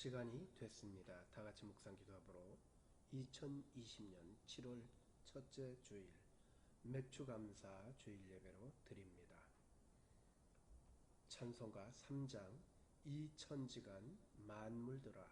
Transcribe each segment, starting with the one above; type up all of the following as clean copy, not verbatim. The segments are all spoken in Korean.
시간이 됐습니다. 다같이 묵상 기도하므로 2020년 7월 첫째 주일 맥주감사 주일 예배로 드립니다. 찬송가 3장 이천지간 만물들아.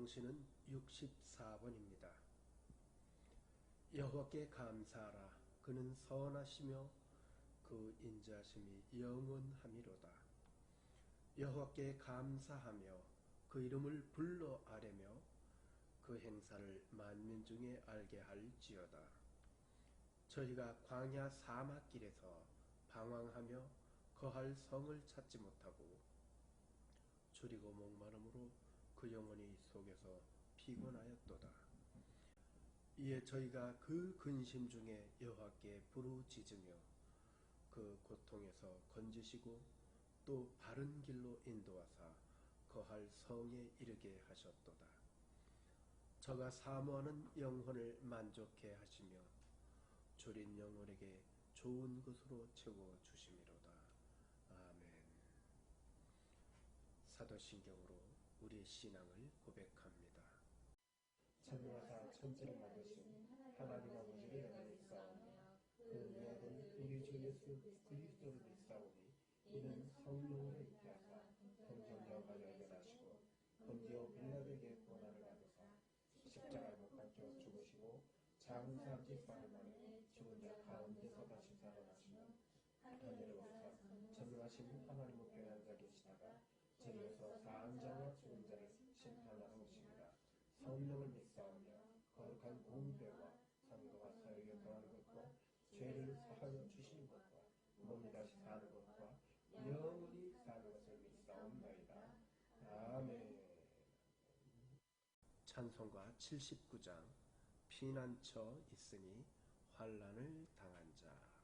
성시는 64번입니다. 여호와께 감사하라. 그는 선하시며 그 인자하심이 영원하미로다. 여호와께 감사하며 그 이름을 불러 아뢰며 그 행사를 만민 중에 알게 할지어다. 저희가 광야 사막길에서 방황하며 거할 성을 찾지 못하고 줄이고 목마름으로 그 영혼이 속에서 피곤하였도다. 이에 저희가 그 근심 중에 여호와께 부르짖으며 그 고통에서 건지시고 또 바른 길로 인도하사 거할 성에 이르게 하셨도다. 저가 사모하는 영혼을 만족해 하시며 줄인 영혼에게 좋은 것으로 채워 주심이로다. 아멘. 사도신경으로 우리의 신앙을 고백합니다. 전능하사 천지를 만드신 하나님 아버지를 믿사오며 그 외아들 우리 주 예수 그리스도를 믿사오니 이는 성령으로 잉태하사 성경여 발견하시고 본디오 빌라에게 고난을 받으사 십자가에 못 박혀 죽으시고 장사지 사흘 만에 죽은 자 가운데서 다시 살아나시며 하늘에 오르사 전능하신 하나님 우편에 앉아 계시다가 저리에서 사한 자와 죽은 자를 심판하러 오십니다. 성령을 믿사오며 거룩한 공회와 상도와 사역에 더하는 것과 죄를 사하여 주시는 것과 몸이 다시 사는 것과 영원히 사는 것을 믿사옵나이다. 아멘. 찬송가 79장 피난처 있으니 환난을 당한 자.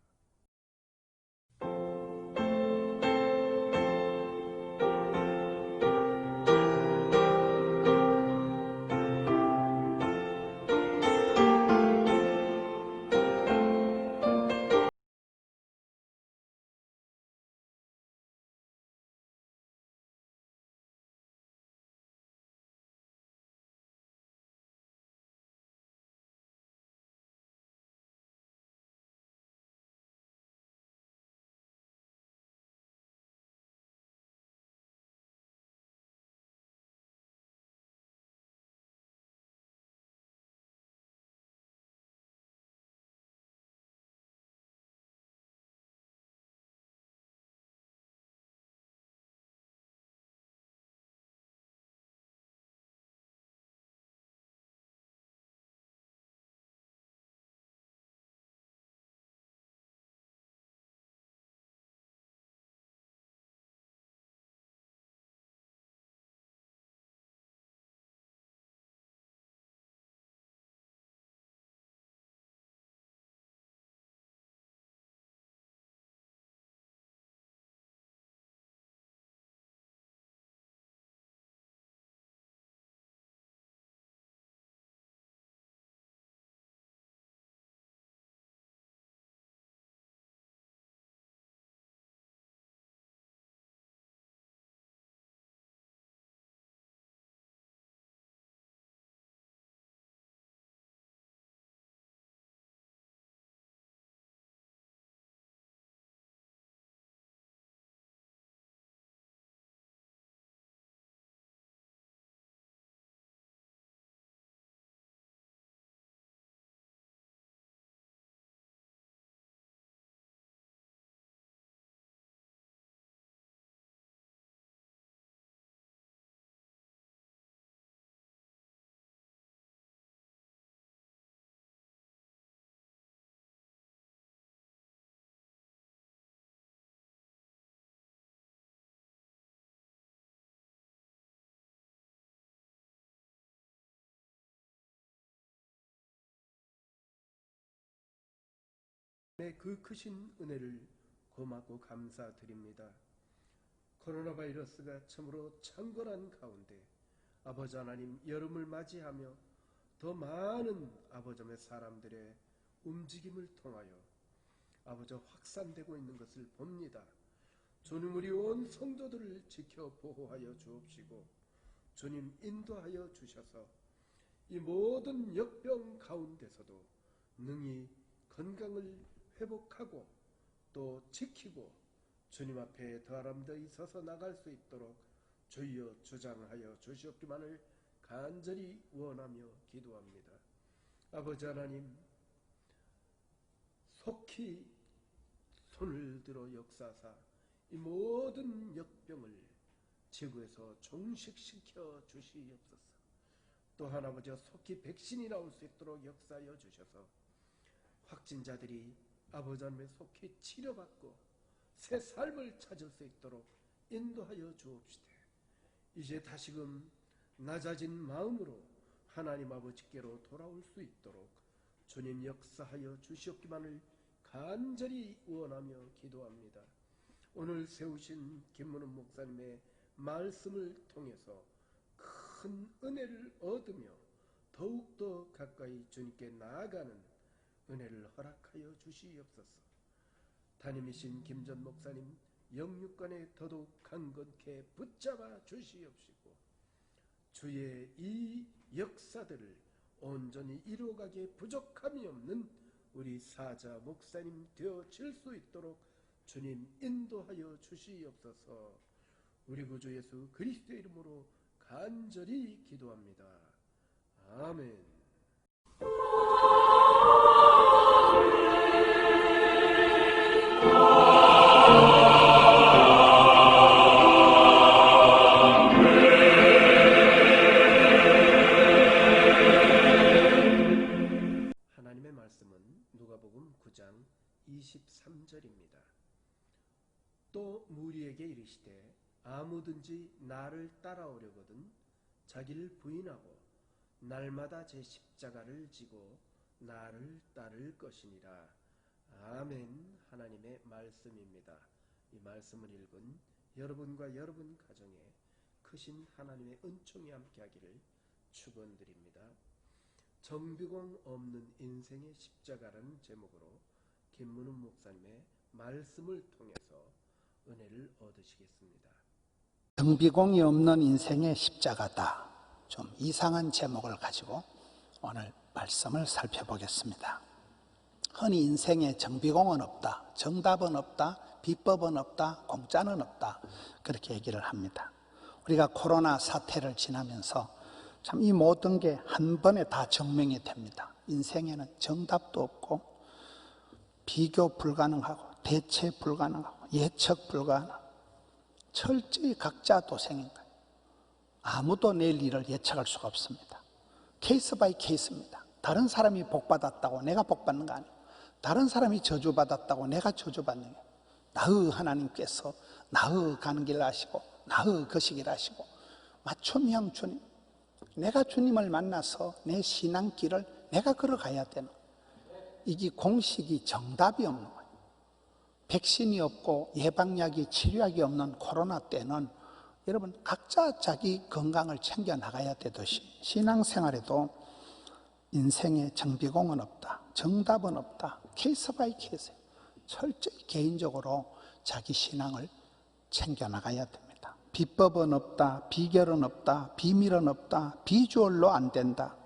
그 크신 은혜를 고맙고 감사드립니다. 코로나 바이러스가 참으로 창궐한 가운데 아버지 하나님, 여름을 맞이하며 더 많은 아버지의 사람들의 움직임을 통하여 아버지 확산되고 있는 것을 봅니다. 주님, 우리 온 성도들을 지켜 보호하여 주옵시고 주님 인도하여 주셔서 이 모든 역병 가운데서도 능히 건강을 회복하고 또 지키고 주님 앞에 더 아름다이 서서 나갈 수 있도록 주여 주장하여 주시옵기만을 간절히 원하며 기도합니다. 아버지 하나님, 속히 손을 들어 역사하사 이 모든 역병을 지구에서 종식시켜 주시옵소서. 또한 아버지, 속히 백신이 나올 수 있도록 역사하여 주셔서 확진자들이 아버지 하나님의 속히 치료받고 새 삶을 찾을 수 있도록 인도하여 주옵시되, 이제 다시금 낮아진 마음으로 하나님 아버지께로 돌아올 수 있도록 주님 역사하여 주시옵기만을 간절히 원하며 기도합니다. 오늘 세우신 김문훈 목사님의 말씀을 통해서 큰 은혜를 얻으며 더욱더 가까이 주님께 나아가는 은혜를 허락하여 주시옵소서. 담임이신 김전 목사님 영육간에 더더욱 강건케 붙잡아 주시옵시고 주의 이 역사들을 온전히 이루어가기에 부족함이 없는 우리 사자 목사님 되어질 수 있도록 주님 인도하여 주시옵소서. 우리 구주 예수 그리스도의 이름으로 간절히 기도합니다. 아멘. 하나님의 말씀은 누가복음 9장 23절입니다. 또 무리에게 이르시되 아무든지 나를 따라오려거든 자기를 부인하고 날마다 제 십자가를 지고 나를 따를 것이니라. 아멘. 하나님의 말씀입니다. 이 말씀을 읽은 여러분과 여러분 가정에 크신 하나님의 은총이 함께하기를 축원드립니다. 정비공 없는 인생의 십자가라는 제목으로 김문훈 목사님의 말씀을 통해서 은혜를 얻으시겠습니다. 정비공이 없는 인생의 십자가다. 좀 이상한 제목을 가지고 오늘 말씀을 살펴보겠습니다. 흔히 인생에 정비공은 없다, 정답은 없다, 비법은 없다, 공짜는 없다, 그렇게 얘기를 합니다. 우리가 코로나 사태를 지나면서 참 이 모든 게 한 번에 다 증명이 됩니다. 인생에는 정답도 없고 비교 불가능하고 대체 불가능하고 예측 불가능하고 철저히 각자 도생인 거예요. 아무도 내일 일을 예측할 수가 없습니다. 케이스 바이 케이스입니다. 다른 사람이 복받았다고 내가 복받는 거 아니에요. 다른 사람이 저주받았다고 내가 저주받는 거예요. 나의 하나님께서 나의 가는 길 아시고 나의 거시길 아시고 맞춤형 주님, 내가 주님을 만나서 내 신앙길을 내가 걸어가야 되는 거예요. 이게 공식이 정답이 없는 거예요. 백신이 없고 예방약이 치료약이 없는 코로나 때는 여러분 각자 자기 건강을 챙겨 나가야 되듯이 신앙생활에도 인생에 정비공은 없다, 정답은 없다, 케이스 바이 케이스 철저히 개인적으로 자기 신앙을 챙겨 나가야 됩니다. 비법은 없다, 비결은 없다, 비밀은 없다, 비주얼로 안 된다.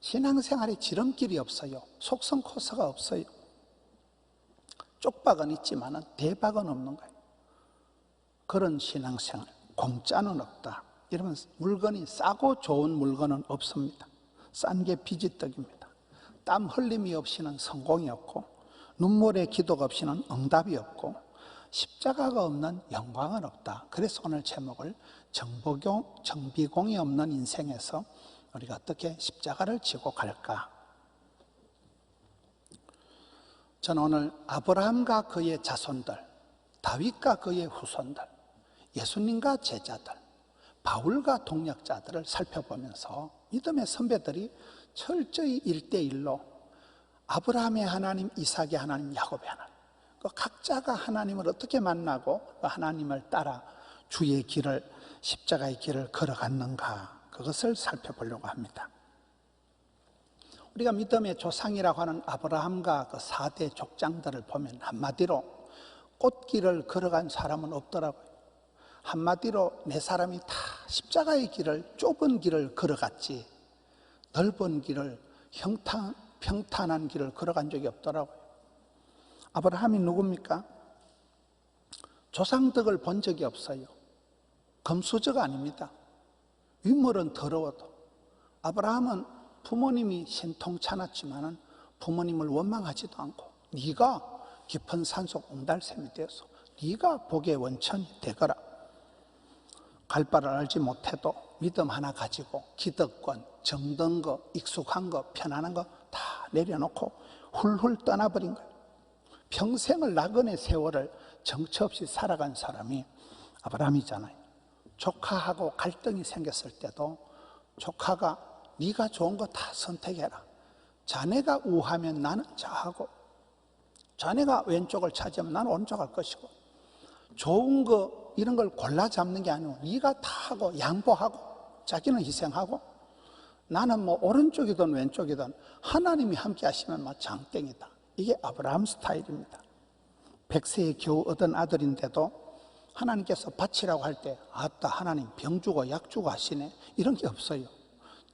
신앙생활에 지름길이 없어요. 속성코스가 없어요. 쪽박은 있지만 대박은 없는 거예요. 그런 신앙생활, 공짜는 없다. 여러분, 물건이 싸고 좋은 물건은 없습니다. 싼 게 비지떡입니다. 땀 흘림이 없이는 성공이 없고 눈물의 기도가 없이는 응답이 없고 십자가가 없는 영광은 없다. 그래서 오늘 제목을 정비공이 없는 인생에서 우리가 어떻게 십자가를 지고 갈까? 저는 오늘 아브라함과 그의 자손들, 다윗과 그의 후손들, 예수님과 제자들, 바울과 동역자들을 살펴보면서 믿음의 선배들이 철저히 1대1로 아브라함의 하나님, 이삭의 하나님, 야곱의 하나님. 그 각자가 하나님을 어떻게 만나고 그 하나님을 따라 주의 길을, 십자가의 길을 걸어갔는가, 그것을 살펴보려고 합니다. 우리가 믿음의 조상이라고 하는 아브라함과 그 4대 족장들을 보면 한마디로 꽃길을 걸어간 사람은 없더라고요. 한마디로 네 사람이 다 십자가의 길을, 좁은 길을 걸어갔지 넓은 길을, 평탄한 길을 걸어간 적이 없더라고요. 아브라함이 누굽니까? 조상덕을 본 적이 없어요. 금수저가 아닙니다. 윗물은 더러워도. 아브라함은 부모님이 신통찮았지만 부모님을 원망하지도 않고, 네가 깊은 산속 옹달샘이 되어서 네가 복의 원천이 되거라. 갈 바를 알지 못해도 믿음 하나 가지고 기득권, 정든 거, 익숙한 거, 편안한 거 다 내려놓고 훌훌 떠나버린 거예요. 평생을 나그네 세월을 정처 없이 살아간 사람이 아브라함이잖아요. 조카하고 갈등이 생겼을 때도 조카가 네가 좋은 거 다 선택해라. 자네가 우하면 나는 좌하고, 자네가 왼쪽을 차지하면 나는 오른쪽 할 것이고, 좋은 거 이런 걸 골라 잡는 게 아니고 네가 다 하고 양보하고 자기는 희생하고, 나는 뭐 오른쪽이든 왼쪽이든 하나님이 함께 하시면 뭐 장땡이다. 이게 아브라함 스타일입니다. 100세에 겨우 얻은 아들인데도 하나님께서 바치라고 할 때 아따 하나님 병 주고 약 주고 하시네, 이런 게 없어요.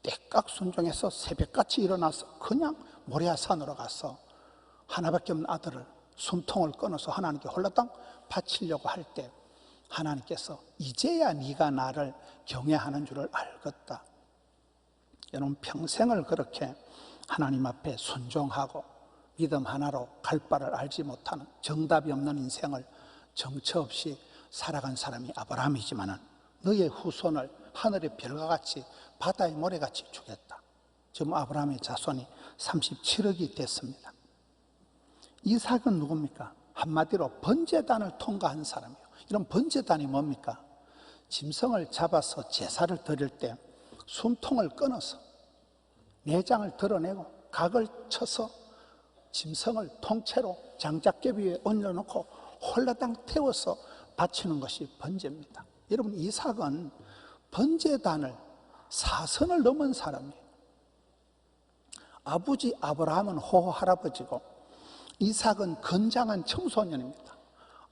때깍 순종해서 새벽같이 일어나서 그냥 모리아산으로 가서 하나밖에 없는 아들을 숨통을 끊어서 하나님께 홀라당 바치려고 할 때 하나님께서 이제야 네가 나를 경외하는 줄을 알겠다. 여러분, 평생을 그렇게 하나님 앞에 순종하고 믿음 하나로 갈 바를 알지 못하는 정답이 없는 인생을 정처 없이 살아간 사람이 아브라함이지만 너의 후손을 하늘의 별과 같이 바다의 모래같이 주겠다. 지금 아브라함의 자손이 37억이 됐습니다. 이삭은 누굽니까? 한마디로 번제단을 통과한 사람이에요. 이런 번제단이 뭡니까? 짐승을 잡아서 제사를 드릴 때 숨통을 끊어서 내장을 드러내고 각을 쳐서 짐승을 통째로 장작개비 위에 올려놓고 홀라당 태워서 바치는 것이 번제입니다. 여러분, 이삭은 번제단을, 사선을 넘은 사람이에요. 아버지 아브라함은 호호 할아버지고 이삭은 건장한 청소년입니다.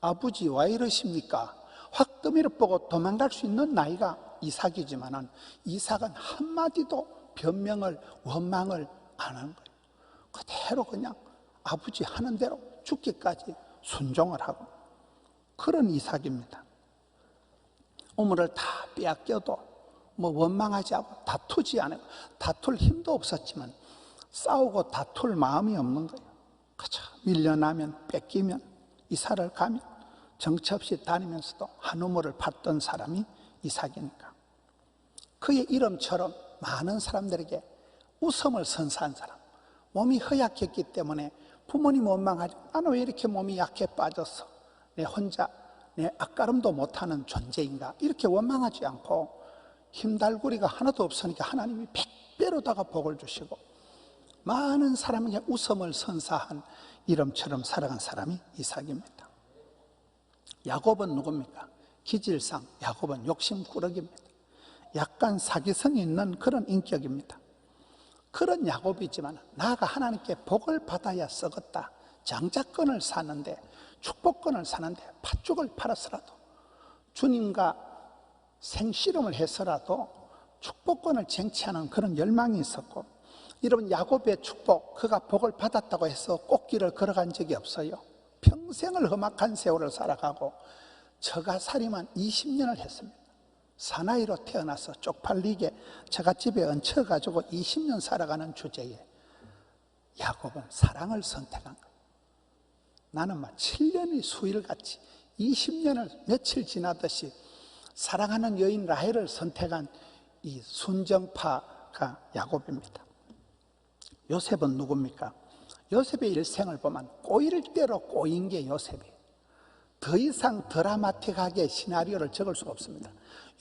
아버지 왜 이러십니까? 확 떠밀어 보고 도망갈 수 있는 나이가 이삭이지만 이삭은 한마디도 변명을, 원망을 안 하는 거예요. 그대로 그냥 아버지 하는 대로 죽기까지 순종을 하고, 그런 이삭입니다. 우물을 다 빼앗겨도 뭐 원망하지 않고 다투지 않고, 다툴 힘도 없었지만 싸우고 다툴 마음이 없는 거예요. 그저 밀려나면 뺏기면 이사를 가면 정처 없이 다니면서도 한 우물을 팠던 사람이 이삭이니까. 그의 이름처럼 많은 사람들에게 웃음을 선사한 사람, 몸이 허약했기 때문에 부모님 원망하지, 나는 왜 이렇게 몸이 약해 빠졌어, 내 혼자 내 앞가름도 못하는 존재인가, 이렇게 원망하지 않고 힘달구리가 하나도 없으니까 하나님이 100배로다가 복을 주시고 많은 사람에게 웃음을 선사한 이름처럼 살아간 사람이 이삭입니다. 야곱은 누굽니까? 기질상 야곱은 욕심꾸러기입니다. 약간 사기성이 있는 그런 인격입니다. 그런 야곱이지만 나가 하나님께 복을 받아야 썩었다. 장자권을 사는데, 축복권을 사는데 팥죽을 팔아서라도, 주님과 생씨름을 해서라도 축복권을 쟁취하는 그런 열망이 있었고, 여러분, 야곱의 축복, 그가 복을 받았다고 해서 꽃길을 걸어간 적이 없어요. 평생을 험악한 세월을 살아가고 처가살이만 20년을 했습니다. 사나이로 태어나서 쪽팔리게 처갓집에 얹혀가지고 20년 살아가는 주제에 야곱은 사랑을 선택한 거예요. 나는 막 7년이 수일같이 20년을 며칠 지나듯이 사랑하는 여인 라헬을 선택한 이 순정파가 야곱입니다. 요셉은 누굽니까? 요셉의 일생을 보면 꼬일 대로 꼬인 게 요셉이에요. 더 이상 드라마틱하게 시나리오를 적을 수가 없습니다.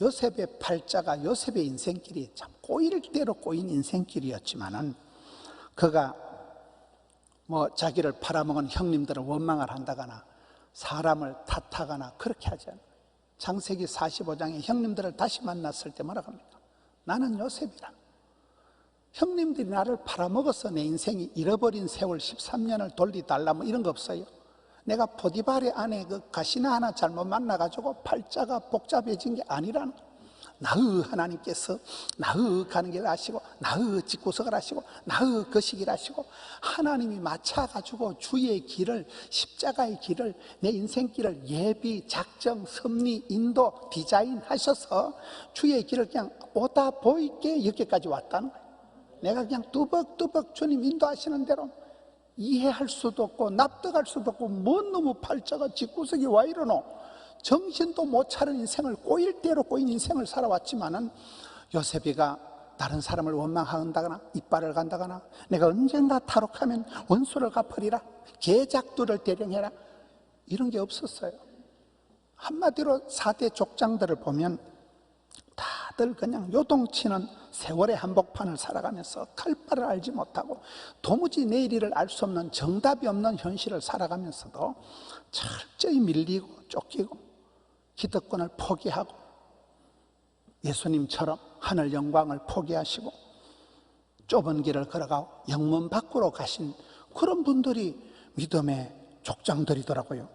요셉의 팔자가, 요셉의 인생길이 참 꼬일 대로 꼬인 인생길이었지만은 그가 뭐 자기를 팔아먹은 형님들을 원망을 한다거나 사람을 탓하거나 그렇게 하지 않아요. 창세기 45장에 형님들을 다시 만났을 때 뭐라고 합니까? 나는 요셉이라. 형님들이 나를 팔아먹어서 내 인생이 잃어버린 세월 13년을 돌리달라 뭐 이런 거 없어요. 내가 포디발의 아내 그 가시나 하나 잘못 만나가지고 팔자가 복잡해진 게 아니라는 거예요. 나의 하나님께서 나의 가는 길을 아시고 나의 집구석을 아시고 나의 거시기를 아시고 하나님이 맞춰가지고 주의 길을, 십자가의 길을, 내 인생길을 예비, 작정, 섭리, 인도, 디자인 하셔서 주의 길을 그냥 오다 보이게 여기까지 왔다는 거예요. 내가 그냥 뚜벅뚜벅 주님 인도하시는 대로 이해할 수도 없고 납득할 수도 없고 뭔 놈의 팔자가 집구석이 와 이러노. 정신도 못 차린 인생을 꼬일 대로 꼬인 인생을 살아왔지만은 요셉이가 다른 사람을 원망한다거나 이빨을 간다거나 내가 언젠가 탈옥하면 원수를 갚으리라, 계작들을 대령해라, 이런 게 없었어요. 한마디로 4대 족장들을 보면 다들 그냥 요동치는 세월의 한복판을 살아가면서 칼바를 알지 못하고 도무지 내일을 알 수 없는 정답이 없는 현실을 살아가면서도 철저히 밀리고 쫓기고 기득권을 포기하고 예수님처럼 하늘 영광을 포기하시고 좁은 길을 걸어가고 영문 밖으로 가신 그런 분들이 믿음의 족장들이더라고요.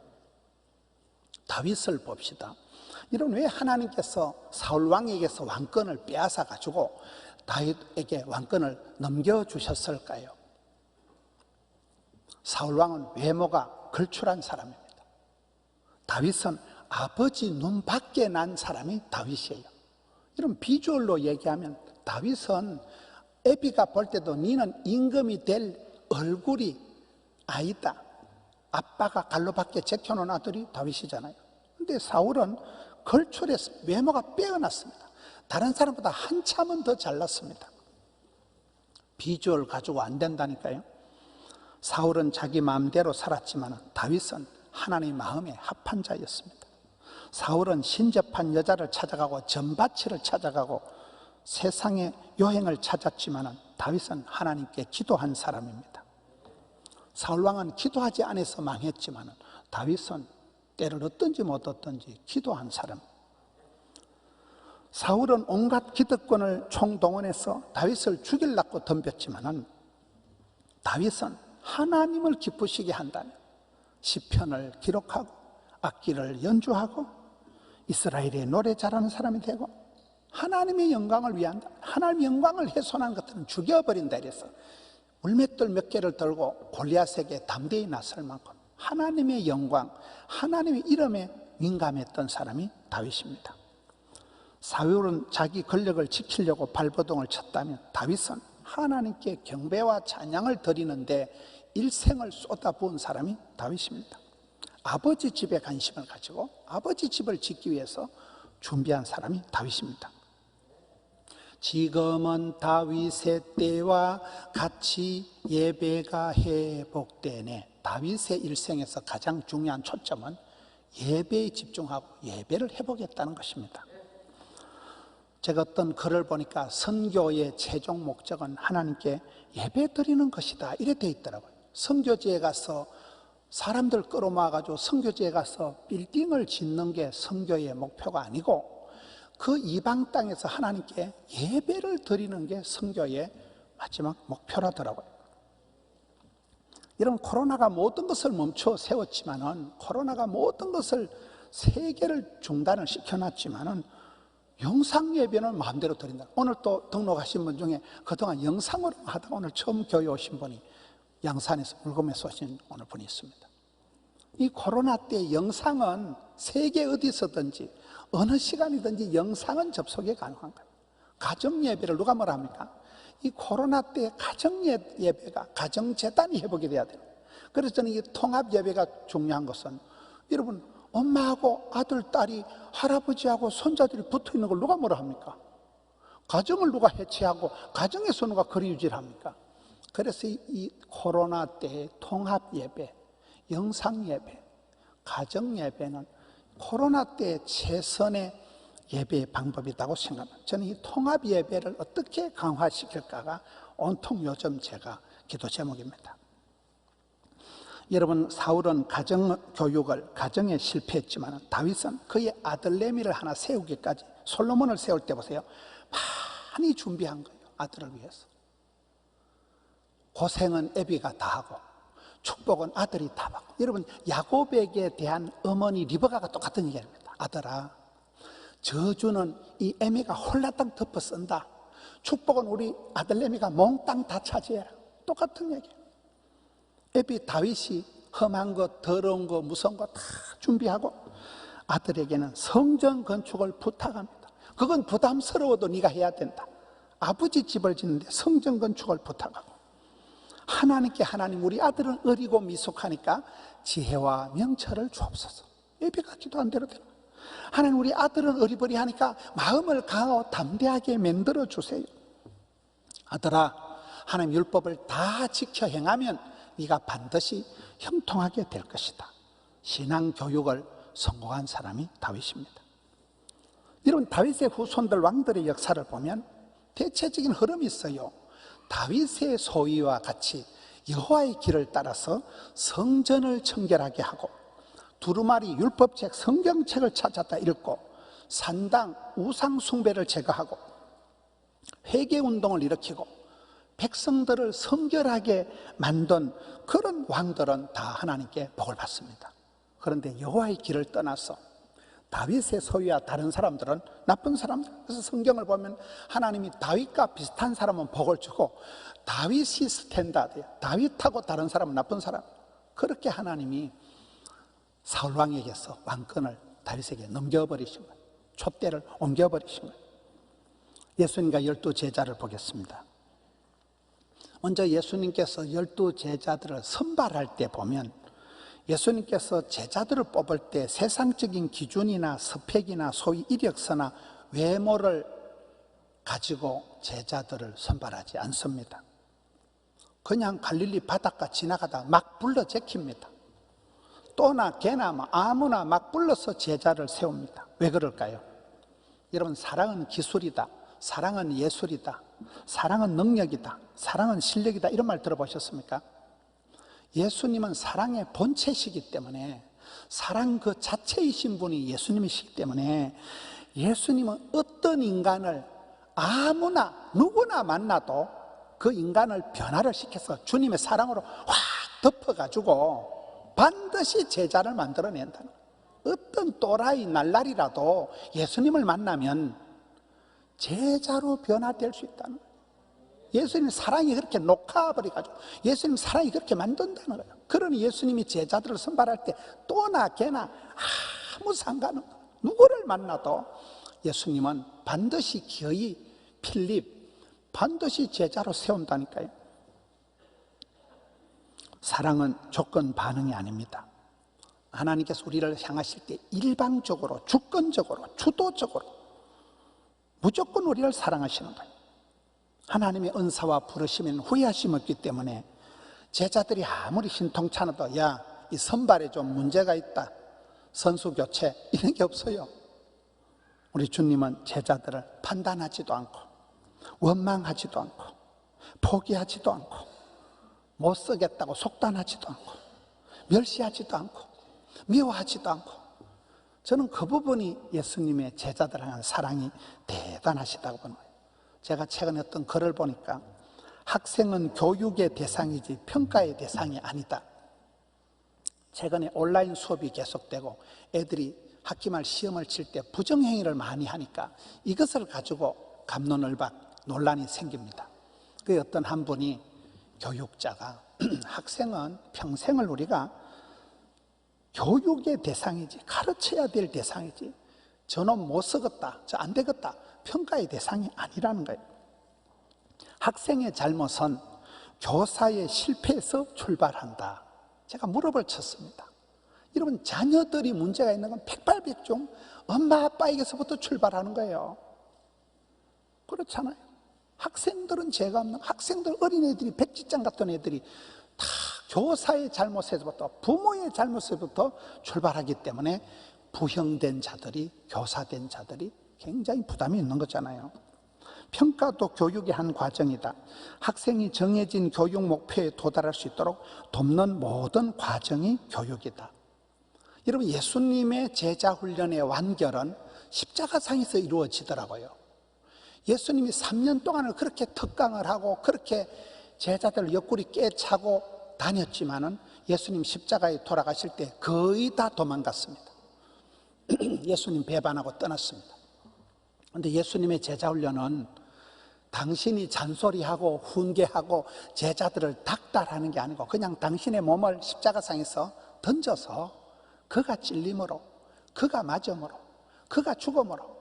다윗을 봅시다. 이런 왜 하나님께서 사울 왕에게서 왕권을 빼앗아 가지고 다윗에게 왕권을 넘겨주셨을까요? 사울 왕은 외모가 걸출한 사람입니다. 다윗은 아버지 눈 밖에 난 사람이 다윗이에요. 이런 비주얼로 얘기하면 다윗은 애비가 볼 때도 니는 임금이 될 얼굴이 아니다. 아빠가 갈로 밖에 제켜놓은 아들이 다윗이잖아요. 근데 사울은 걸출해서 외모가 빼어났습니다. 다른 사람보다 한참은 더 잘났습니다. 비주얼 가지고 안 된다니까요. 사울은 자기 마음대로 살았지만 다윗은 하나님의 마음에 합한 자였습니다. 사울은 신접한 여자를 찾아가고 전바치를 찾아가고 세상의 요행을 찾았지만 다윗은 하나님께 기도한 사람입니다. 사울왕은 기도하지 않아서 망했지만 다윗은 때를 얻든지 못 얻든지 기도한 사람. 사울은 온갖 기득권을 총동원해서 다윗을 죽이려고 덤볐지만 다윗은 하나님을 기쁘시게 한다면 시편을 기록하고 악기를 연주하고 이스라엘의 노래 잘하는 사람이 되고 하나님의 영광을 위한다. 하나님의 영광을 훼손한 것들은 죽여버린다 이래서 물맷돌 몇 개를 들고 골리앗에게 담대히 나설 만큼 하나님의 영광, 하나님의 이름에 민감했던 사람이 다윗입니다. 사울은 자기 권력을 지키려고 발버둥을 쳤다면 다윗은 하나님께 경배와 찬양을 드리는데 일생을 쏟아부은 사람이 다윗입니다. 아버지 집에 관심을 가지고 아버지 집을 짓기 위해서 준비한 사람이 다윗입니다. 지금은 다윗의 때와 같이 예배가 회복되네. 다윗의 일생에서 가장 중요한 초점은 예배에 집중하고 예배를 회복했다는 것입니다. 제가 어떤 글을 보니까 선교의 최종 목적은 하나님께 예배 드리는 것이다 이래 돼 있더라고요. 선교지에 가서 사람들 끌어모아가지고 선교지에 가서 빌딩을 짓는 게 선교의 목표가 아니고 그 이방 땅에서 하나님께 예배를 드리는 게 선교의 마지막 목표라더라고요. 이런 코로나가 모든 것을 멈춰 세웠지만은 코로나가 모든 것을 세계를 중단을 시켜놨지만은 영상 예배는 마음대로 드린다. 오늘 또 등록하신 분 중에 그동안 영상으로 하다가 오늘 처음 교회 오신 분이 양산에서 물금에서 오신 오늘 분이 있습니다. 이 코로나 때 영상은 세계 어디서든지 어느 시간이든지 영상은 접속이 가능한 거예요. 가정 예배를 누가 뭐라 합니까? 이 코로나 때 가정 예배가 가정재단이 회복이 돼야 돼요. 그래서 저는 이 통합 예배가 중요한 것은 여러분 엄마하고 아들, 딸이 할아버지하고 손자들이 붙어 있는 걸 누가 뭐라 합니까? 가정을 누가 해체하고 가정에서 누가 거리 유지를 합니까? 그래서 이 코로나 때 통합 예배, 영상 예배, 가정 예배는 코로나 때 최선의 예배의 방법이라고 생각합니다. 저는 이 통합 예배를 어떻게 강화시킬까가 온통 요즘 제가 기도 제목입니다. 여러분, 사울은 가정교육을 가정에 실패했지만 다윗은 그의 아들 레미를 하나 세우기까지, 솔로몬을 세울 때 보세요, 많이 준비한 거예요. 아들을 위해서. 고생은 애비가 다 하고 축복은 아들이 다 받고. 여러분, 야곱에게 대한 어머니 리브가가 똑같은 얘기입니다. 아들아, 저주는 이 애미가 홀라당 덮어 쓴다. 축복은 우리 아들 레미가 몽땅 다 차지해라. 똑같은 얘기예요. 애비 다윗이 험한 것, 더러운 것, 무서운 거 다 준비하고 아들에게는 성전 건축을 부탁합니다. 그건 부담스러워도 네가 해야 된다. 아버지 집을 짓는데 성전 건축을 부탁하고, 하나님께 하나님, 우리 아들은 어리고 미숙하니까 지혜와 명철을 주옵소서. 애비가 기도한 대로 되는 거예요. 하나님, 우리 아들은 어리버리하니까 마음을 강하고 담대하게 만들어 주세요. 아들아, 하나님 율법을 다 지켜 행하면 네가 반드시 형통하게 될 것이다. 신앙 교육을 성공한 사람이 다윗입니다. 여러분, 다윗의 후손들 왕들의 역사를 보면 대체적인 흐름이 있어요. 다윗의 소위와 같이 여호와의 길을 따라서 성전을 청결하게 하고, 두루마리 율법책 성경책을 찾았다 읽고, 산당 우상 숭배를 제거하고, 회개운동을 일으키고 백성들을 성결하게 만든 그런 왕들은 다 하나님께 복을 받습니다. 그런데 여호와의 길을 떠나서 다윗의 소유와 다른 사람들은 나쁜 사람들. 그래서 성경을 보면 하나님이 다윗과 비슷한 사람은 복을 주고, 다윗이 스탠다드예요. 다윗하고 다른 사람은 나쁜 사람. 그렇게 하나님이 사울 왕에게서 왕권을 다윗에게 넘겨버리신 거예요. 촛대를 옮겨버리신 거예요. 예수님과 12 제자를 보겠습니다. 먼저 예수님께서 12 제자들을 선발할 때 보면, 예수님께서 제자들을 뽑을 때 세상적인 기준이나 스펙이나 소위 이력서나 외모를 가지고 제자들을 선발하지 않습니다. 그냥 갈릴리 바닷가 지나가다 막 불러 제킵니다. 또나 개나 아무나 막 불러서 제자를 세웁니다. 왜 그럴까요? 여러분, 사랑은 기술이다, 사랑은 예술이다, 사랑은 능력이다, 사랑은 실력이다, 이런 말 들어보셨습니까? 예수님은 사랑의 본체시기 때문에, 사랑 그 자체이신 분이 예수님이시기 때문에, 예수님은 어떤 인간을 아무나 누구나 만나도 그 인간을 변화를 시켜서 주님의 사랑으로 확 덮어가지고 반드시 제자를 만들어낸다는 거예요. 어떤 또라이 날라리라도 예수님을 만나면 제자로 변화될 수 있다는 거예요. 예수님 사랑이 그렇게 녹아버려가지고 예수님 사랑이 그렇게 만든다는 거예요. 그러니 예수님이 제자들을 선발할 때 또나 개나 아무 상관없는, 누구를 만나도 예수님은 반드시 기어이 필립 반드시 제자로 세운다니까요. 사랑은 조건 반응이 아닙니다. 하나님께서 우리를 향하실 때 일방적으로, 주권적으로, 주도적으로 무조건 우리를 사랑하시는 거예요. 하나님의 은사와 부르심에는 후회하심이 없기 때문에 제자들이 아무리 신통찮아도 야, 이 선발에 좀 문제가 있다, 선수 교체, 이런 게 없어요. 우리 주님은 제자들을 판단하지도 않고 원망하지도 않고 포기하지도 않고 못 쓰겠다고 속단하지도 않고 멸시하지도 않고 미워하지도 않고, 저는 그 부분이 예수님의 제자들을 향한 사랑이 대단하시다고 보는 거예요. 제가 최근에 어떤 글을 보니까 학생은 교육의 대상이지 평가의 대상이 아니다. 최근에 온라인 수업이 계속되고 애들이 학기말 시험을 칠 때 부정행위를 많이 하니까 이것을 가지고 갑론을박 논란이 생깁니다. 그 어떤 한 분이, 교육자가 학생은 평생을 우리가 교육의 대상이지, 가르쳐야 될 대상이지, 저놈 못 쓰겠다, 저 안 되겠다, 평가의 대상이 아니라는 거예요. 학생의 잘못은 교사의 실패에서 출발한다. 제가 무릎을 쳤습니다. 여러분, 자녀들이 문제가 있는 건 백발백중 엄마 아빠에게서부터 출발하는 거예요. 그렇잖아요. 학생들은 죄가 없는, 학생들, 어린애들이, 백지장 같은 애들이 다 교사의 잘못에서부터, 부모의 잘못에서부터 출발하기 때문에 부형된 자들이, 교사된 자들이 굉장히 부담이 있는 거잖아요. 평가도 교육의 한 과정이다. 학생이 정해진 교육 목표에 도달할 수 있도록 돕는 모든 과정이 교육이다. 여러분, 예수님의 제자 훈련의 완결은 십자가상에서 이루어지더라고요. 예수님이 3년 동안을 그렇게 특강을 하고 그렇게 제자들 옆구리 깨차고 다녔지만은 예수님 십자가에 돌아가실 때 거의 다 도망갔습니다. 예수님 배반하고 떠났습니다. 그런데 예수님의 제자 훈련은 당신이 잔소리하고 훈계하고 제자들을 닥달하는 게 아니고 그냥 당신의 몸을 십자가상에서 던져서 그가 찔림으로, 그가 맞음으로, 그가 죽음으로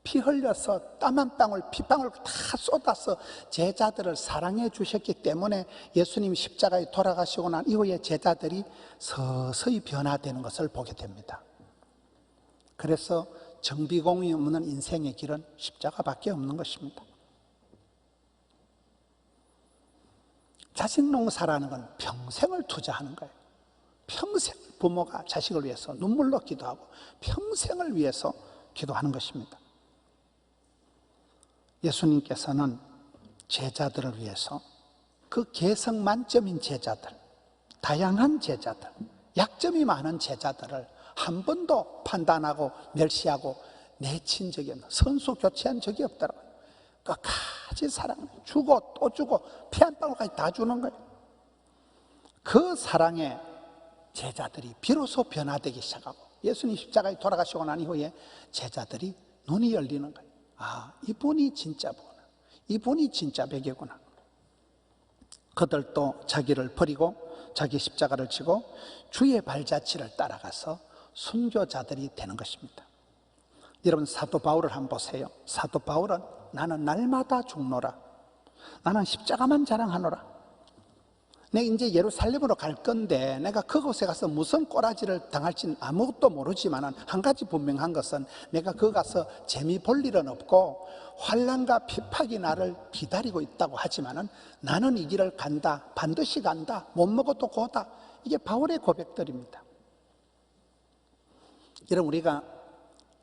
피 흘려서 땀 한 방울, 피방울 다 쏟아서 제자들을 사랑해 주셨기 때문에 예수님이 십자가에 돌아가시고 난 이후에 제자들이 서서히 변화되는 것을 보게 됩니다. 그래서 정비공이 없는 인생의 길은 십자가밖에 없는 것입니다. 자식 농사라는 건 평생을 투자하는 거예요. 평생 부모가 자식을 위해서 눈물로 기도하고 평생을 위해서 기도하는 것입니다. 예수님께서는 제자들을 위해서 그 개성 만점인 제자들, 다양한 제자들, 약점이 많은 제자들을 한 번도 판단하고 멸시하고 내친 적이 없는, 선수 교체한 적이 없더라고요. 끝까지 사랑해, 주고 또 주고 피 한 방울까지 다 주는 거예요. 그 사랑에 제자들이 비로소 변화되기 시작하고 예수님 십자가에 돌아가시고 난 이후에 제자들이 눈이 열리는 거예요. 아, 이분이 진짜 부구나, 이분이 진짜 베개구나. 그들도 자기를 버리고 자기 십자가를 지고 주의 발자취를 따라가서 순교자들이 되는 것입니다. 여러분, 사도 바울을 한번 보세요. 사도 바울은 나는 날마다 죽노라, 나는 십자가만 자랑하노라, 내가 이제 예루살렘으로 갈 건데 내가 그곳에 가서 무슨 꼬라지를 당할지는 아무것도 모르지만 한 가지 분명한 것은 내가 거기 가서 재미 볼 일은 없고 환난과 핍박이 나를 기다리고 있다고 하지만 나는 이 길을 간다, 반드시 간다, 못 먹어도 고다. 이게 바울의 고백들입니다. 여러분, 우리가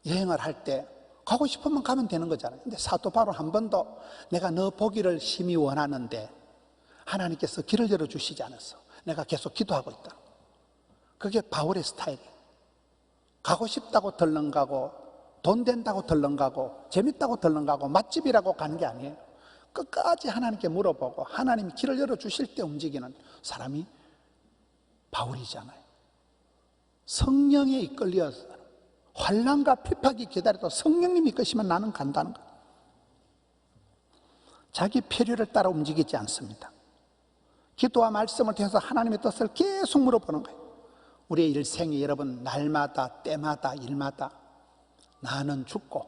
여행을 할 때 가고 싶으면 가면 되는 거잖아요. 근데 사도 바울 한 번도 내가 너 보기를 심히 원하는데 하나님께서 길을 열어주시지 않았어, 내가 계속 기도하고 있다. 그게 바울의 스타일이에요. 가고 싶다고 덜렁가고 돈 된다고 덜렁가고 재밌다고 덜렁가고 맛집이라고 가는 게 아니에요. 끝까지 하나님께 물어보고 하나님이 길을 열어주실 때 움직이는 사람이 바울이잖아요. 성령에 이끌려서 환난과 핍박이 기다려도 성령님이 이끄시면 나는 간다는 거예요. 자기 필요를 따라 움직이지 않습니다. 기도와 말씀을 통해서 하나님의 뜻을 계속 물어보는 거예요. 우리의 일생이 여러분 날마다 때마다 일마다 나는 죽고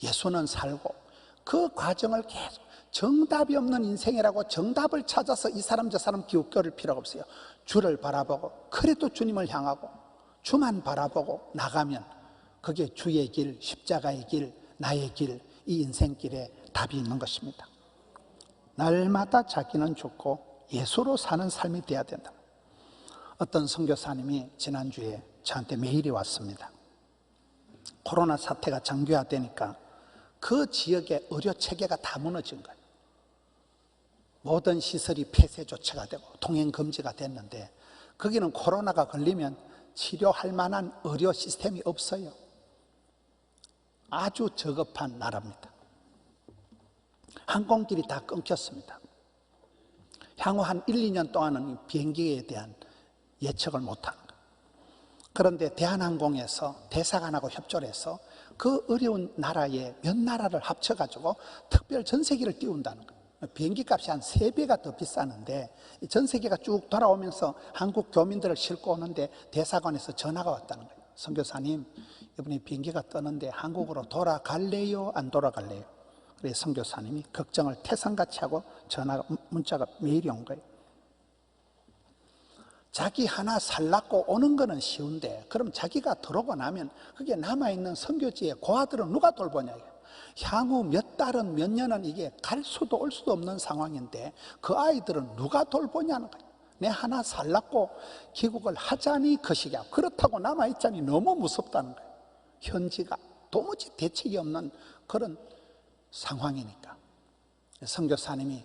예수는 살고 그 과정을 계속, 정답이 없는 인생이라고 정답을 찾아서 이 사람 저 사람 기웃거릴 필요가 없어요. 주를 바라보고 그래도 주님을 향하고 주만 바라보고 나가면 그게 주의 길, 십자가의 길, 나의 길, 이 인생길에 답이 있는 것입니다. 날마다 자기는 죽고 예수로 사는 삶이 돼야 된다. 어떤 선교사님이 지난주에 저한테 메일이 왔습니다. 코로나 사태가 장기화되니까 그 지역의 의료 체계가 다 무너진 거예요. 모든 시설이 폐쇄 조치가 되고 통행 금지가 됐는데 거기는 코로나가 걸리면 치료할 만한 의료 시스템이 없어요. 아주 저급한 나라입니다. 항공길이 다 끊겼습니다. 향후 한 1, 2년 동안은 비행기에 대한 예측을 못하는 거예요. 그런데 대한항공에서 대사관하고 협조를 해서 그 어려운 나라에 몇 나라를 합쳐가지고 특별 전세기를 띄운다는 거예요. 비행기 값이 한 3배가 더 비싸는데 전세기가 쭉 돌아오면서 한국 교민들을 싣고 오는데 대사관에서 전화가 왔다는 거예요. 선교사님, 이번에 비행기가 떠는데 한국으로 돌아갈래요? 안 돌아갈래요? 그래서 선교사님이 걱정을 태산같이 하고 전화가, 문자가, 메일이 온 거예요. 자기 하나 살라고 오는 거는 쉬운데 그럼 자기가 들어오고 나면 그게 남아있는 선교지의 고아들은 누가 돌보냐. 향후 몇 달은 몇 년은 이게 갈 수도 올 수도 없는 상황인데 그 아이들은 누가 돌보냐는 거예요. 내 하나 살라고 귀국을 하자니 거시기하고 그렇다고 남아있자니 너무 무섭다는 거예요. 현지가 도무지 대책이 없는 그런 상황이니까. 선교사님이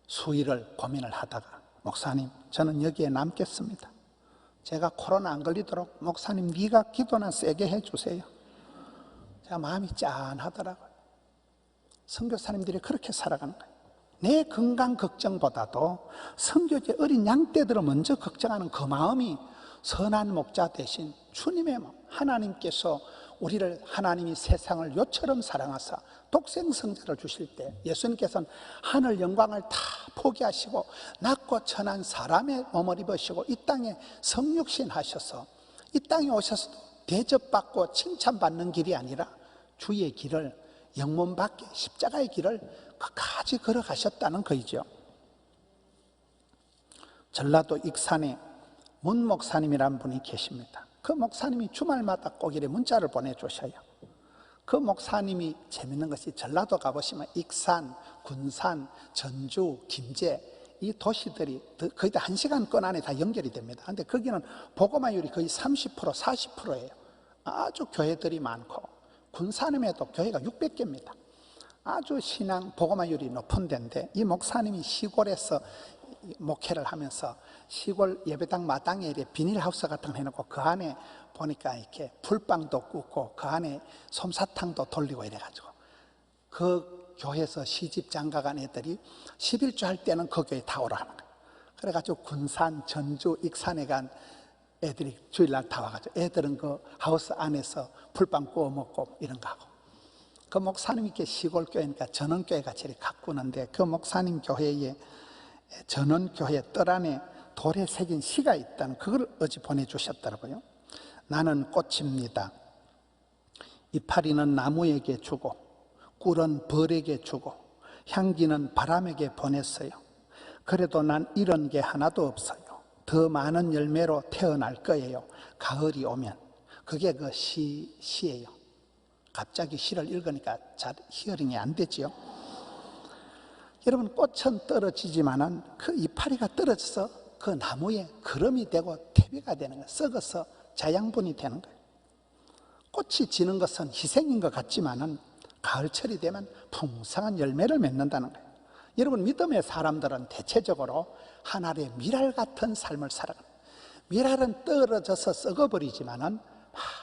수일을 고민을 하다가 목사님, 저는 여기에 남겠습니다. 제가 코로나 안 걸리도록 목사님 네가 기도나 세게 해주세요. 제가 마음이 짠하더라고요. 선교사님들이 그렇게 살아가는 거예요. 내 건강 걱정보다도 선교제 어린 양떼들을 먼저 걱정하는 그 마음이 선한 목자 대신 주님의 마음, 하나님께서 우리를 하나님이 세상을 요처럼 사랑하사 독생성자를 주실 때 예수님께서는 하늘 영광을 다 포기하시고 낮고 천한 사람의 몸을 입으시고 이 땅에 성육신 하셔서 이 땅에 오셔서 대접받고 칭찬받는 길이 아니라 주의 길을 영문 밖에 십자가의 길을 끝까지 걸어가셨다는 거이죠. 전라도 익산에 문 목사님이라는 분이 계십니다. 그 목사님이 주말마다 꼭 이렇게 문자를 보내주셔요. 그 목사님이 재밌는 것이 전라도 가보시면 익산, 군산, 전주, 김제 이 도시들이 거의 다 1시간권 안에 다 연결이 됩니다. 그런데 거기는 복음화율이 거의 30%, 40%예요. 아주 교회들이 많고 군산에도 교회가 600개입니다. 아주 신앙 복음화율이 높은 데인데 이 목사님이 시골에서 목회를 하면서 시골 예배당 마당에 이렇게 비닐하우스 같은 거 해놓고 그 안에 보니까 이렇게 풀빵도 굽고 그 안에 솜사탕도 돌리고 이래가지고 그 교회에서 시집 장가간 애들이 11조 할 때는 그 교회 다 오라 하는 거예요. 그래가지고 군산, 전주, 익산에 간 애들이 주일날 다 와가지고 애들은 그 하우스 안에서 풀빵 구워 먹고 이런 거 하고 그 목사님이 이렇게 시골 교회니까 전원교회가 제일 가꾸는데 그 목사님 교회에 전원교회 뜰 안에 돌에 새긴 시가 있다는 그걸 어제 보내주셨더라고요. 나는 꽃입니다. 이파리는 나무에게 주고 꿀은 벌에게 주고 향기는 바람에게 보냈어요. 그래도 난 이런 게 하나도 없어요. 더 많은 열매로 태어날 거예요. 가을이 오면. 그게 그 시예요. 갑자기 시를 읽으니까 잘 히어링이 안 되지요. 여러분 꽃은 떨어지지만은 그 이파리가 떨어져서 그 나무에 거름이 되고 퇴비가 되는 거예요. 썩어서 자양분이 되는 거예요. 꽃이 지는 것은 희생인 것 같지만은 가을철이 되면 풍성한 열매를 맺는다는 거예요. 여러분 믿음의 사람들은 대체적으로 하나의 미랄 같은 삶을 살아가는 거예요. 미랄은 떨어져서 썩어버리지만은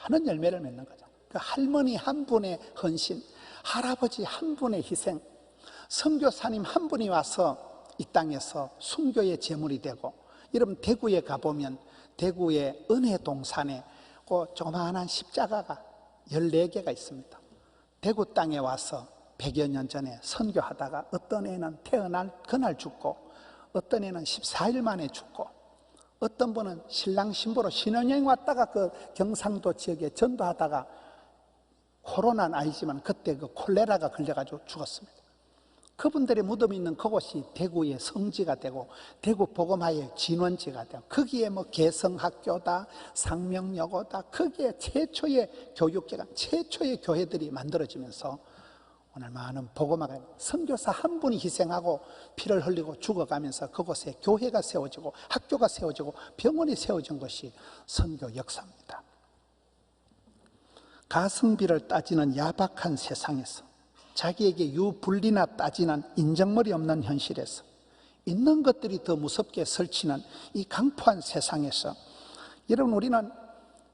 많은 열매를 맺는 거죠. 그 할머니 한 분의 헌신, 할아버지 한 분의 희생, 선교사님 한 분이 와서 이 땅에서 순교의 제물이 되고 여러분 대구에 가보면 대구의 은혜동산에 그 조그마한 십자가가 14개가 있습니다. 대구 땅에 와서 100여 년 전에 선교하다가 어떤 애는 태어날 그날 죽고 어떤 애는 14일 만에 죽고 어떤 분은 신랑 신부로 신혼여행 왔다가 그 경상도 지역에 전도하다가 코로나는 아니지만 그때 그 콜레라가 걸려가지고 죽었습니다. 그분들의 무덤이 있는 그곳이 대구의 성지가 되고 대구 복음화의 진원지가 되고 거기에 뭐 개성학교다 상명여고다 거기에 최초의 교육기관 최초의 교회들이 만들어지면서 오늘 많은 복음화가 선교사 한 분이 희생하고 피를 흘리고 죽어가면서 그곳에 교회가 세워지고 학교가 세워지고 병원이 세워진 것이 선교 역사입니다. 가성비를 따지는 야박한 세상에서 자기에게 유불리나 따지는 인정머리 없는 현실에서 있는 것들이 더 무섭게 설치는 이 강포한 세상에서 여러분 우리는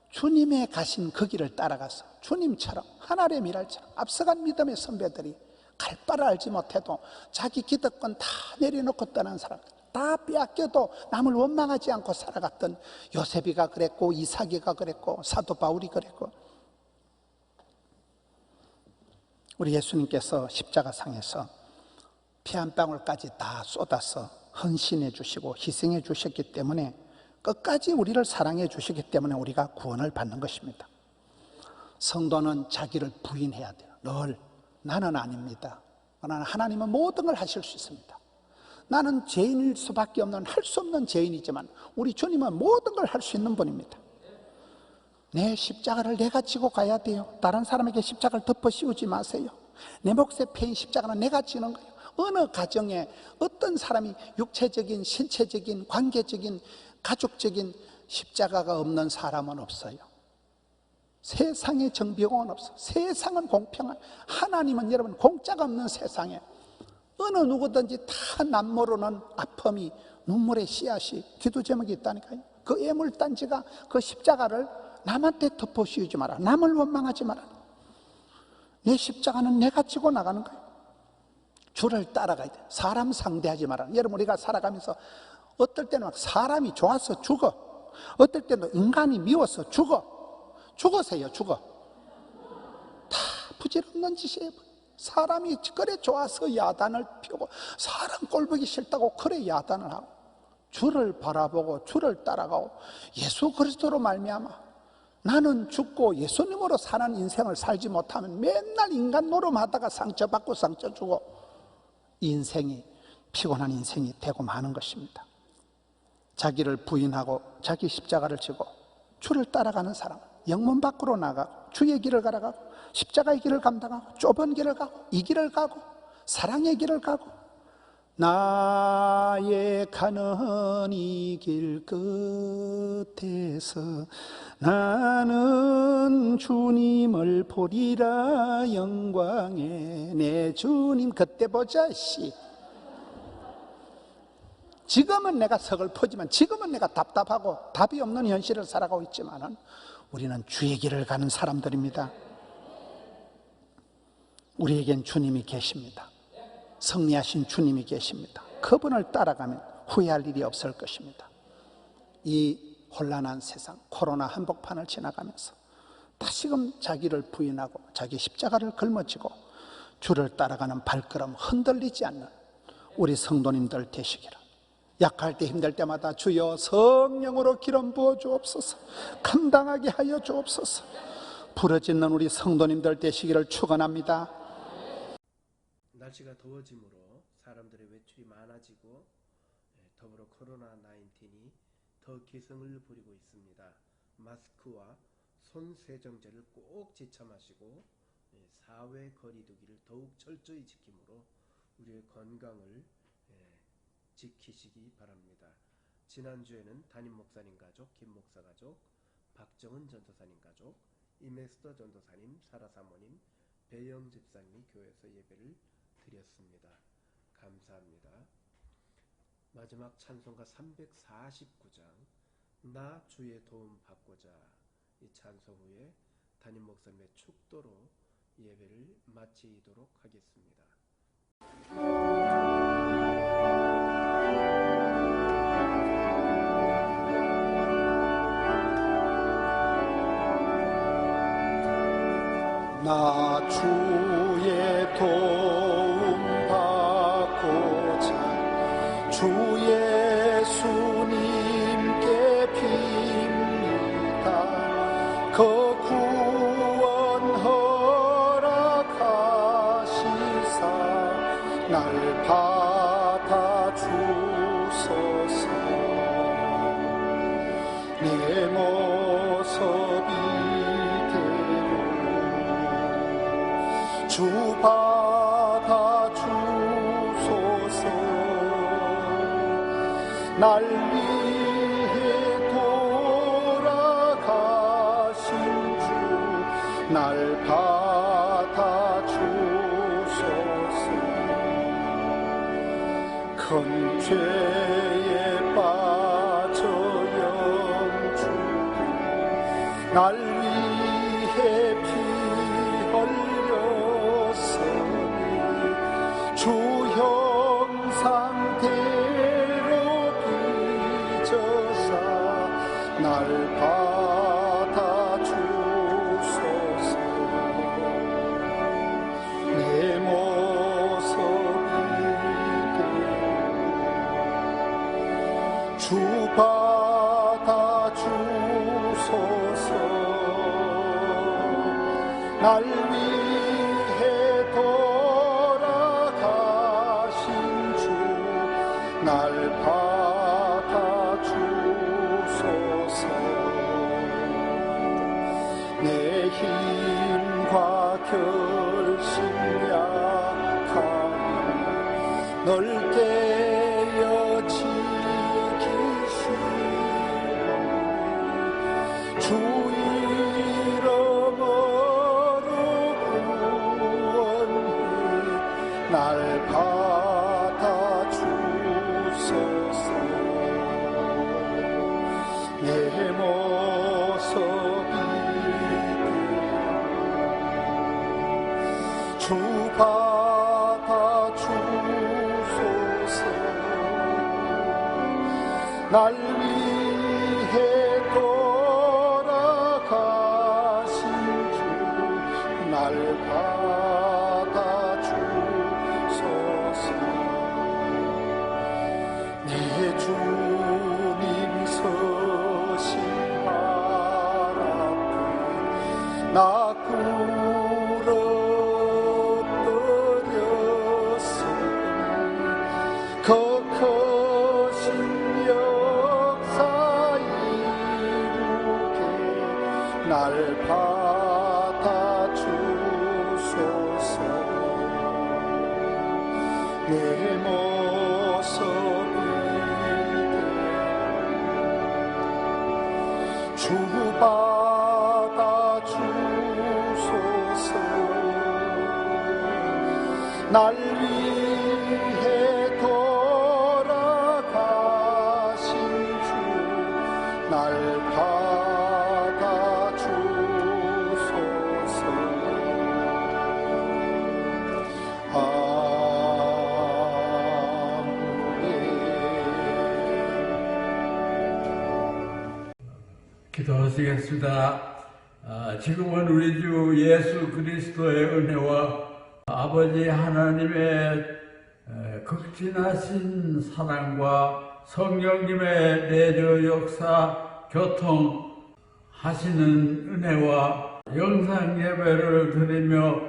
주님의 가신 그 길을 따라가서 주님처럼 하나님의 미랄처럼 앞서간 믿음의 선배들이 갈 바를 알지 못해도 자기 기득권 다 내려놓고 떠난 사람 다 빼앗겨도 남을 원망하지 않고 살아갔던 요셉이가 그랬고 이삭이가 그랬고 사도 바울이 그랬고 우리 예수님께서 십자가상에서 피 한 방울까지 다 쏟아서 헌신해 주시고 희생해 주셨기 때문에 끝까지 우리를 사랑해 주시기 때문에 우리가 구원을 받는 것입니다. 성도는 자기를 부인해야 돼요. 늘 나는 아닙니다. 그러나 하나님은 모든 걸 하실 수 있습니다. 나는 죄인일 수밖에 없는 할 수 없는 죄인이지만 우리 주님은 모든 걸 할 수 있는 분입니다. 내 십자가를 내가 지고 가야 돼요. 다른 사람에게 십자가를 덮어 씌우지 마세요. 내 몫에 패인 십자가는 내가 지는 거예요. 어느 가정에 어떤 사람이 육체적인 신체적인 관계적인 가족적인 십자가가 없는 사람은 없어요. 세상에 정비공은 없어. 세상은 공평한, 하나님은 여러분 공짜가 없는 세상에 어느 누구든지 다 남모르는 아픔이, 눈물의 씨앗이, 기도 제목이 있다니까요. 그 애물단지가 그 십자가를 남한테 덮어씌우지 마라. 남을 원망하지 마라. 내 십자가는 내가 지고 나가는 거예요. 주를 따라가야 돼. 사람 상대하지 마라. 여러분, 우리가 살아가면서 어떨 때는 사람이 좋아서 죽어, 어떨 때는 인간이 미워서 죽어. 죽으세요. 죽어. 다 부질없는 짓이에요. 사람이 그래 좋아서 야단을 피우고, 사람 꼴보기 싫다고 그래 야단을 하고, 주를 바라보고 주를 따라가고 예수 그리스도로 말미암아 나는 죽고 예수님으로 사는 인생을 살지 못하면 맨날 인간 노름하다가 상처받고 상처주고 인생이, 피곤한 인생이 되고 마는 것입니다. 자기를 부인하고 자기 십자가를 지고 주를 따라가는 사람은 영문 밖으로 나가고 주의 길을 걸어가고 십자가의 길을 감당하고 좁은 길을 가고 이 길을 가고 사랑의 길을 가고 나의 가는 이 길 끝에서 나는 주님을 보리라 영광에 내 주님 그때 보자 씨. 지금은 내가 서글프지만, 지금은 내가 답답하고 답이 없는 현실을 살아가고 있지만은 우리는 주의 길을 가는 사람들입니다. 우리에겐 주님이 계십니다. 승리하신 주님이 계십니다. 그분을 따라가면 후회할 일이 없을 것입니다. 이 혼란한 세상, 코로나 한복판을 지나가면서 다시금 자기를 부인하고 자기 십자가를 걸머쥐고 주를 따라가는 발걸음 흔들리지 않는 우리 성도님들 되시기를, 약할 때 힘들 때마다 주여 성령으로 기름 부어 주옵소서, 감당하게 하여 주옵소서, 부르짖는 우리 성도님들 되시기를 축원합니다. 날씨가 더워지므로 사람들의 외출이 많아지고 더불어 코로나19이 더 기승을 부리고 있습니다. 마스크와 손 세정제를 꼭 지참하시고 사회 거리두기를 더욱 철저히 지킴으로 우리의 건강을 지키시기 바랍니다. 지난주에는 담임 목사님 가족, 김 목사 가족, 박정은 전도사님 가족, 임에스더 전도사님, 사라 사모님, 배영 집사님이 교회에서 예배를 드렸습니다. 감사합니다. 마지막 찬송가 349장 나 주의 도움 받고자, 이 찬송 후에 담임 목사님의 축도로 예배를 마치도록 하겠습니다. 나 주의 도움 받고자 주 예수님께 빕니다. 그 구원 허락하시사 날 받아 주소서. 내 모습이 주 받아 주소서. 날 위해 돌아가신 주 날 받아 주소서. 큰 죄에 빠져 영주도 날 위해 피 흘렸으니 주 형상대로 빚어사 날 받아 주소서. 내 모습이 주 받아 주소서. 날 위해 돌아가신 주 날 받아 주소서. 내 힘과 결심 약하니 널 깨어 지키시오. 주 이름 내 모습이 주 받아주소서. 날 위해 돌아가신 주 날 받아주소서. 내 주님 서신 발 앞에 나 꿇어 그 크신 역사 이루게 날 받아주소서. 내 모습이 주 받아주소서. 날 위해 돌아가신 주 날 받아주소서. 기도하시겠습니다. 지금은 우리 주 예수 그리스도의 은혜와 아버지 하나님의 극진하신 사랑과 성령님의 내주 역사 교통하시는 은혜와 영상 예배를 드리며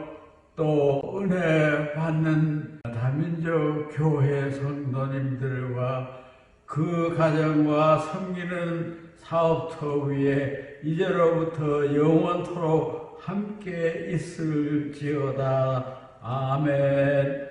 또 은혜 받는 다민족 교회 성도님들과 그 가정과 섬기는 사업터 위에 이제로부터 영원토록 함께 있을지어다. 아멘.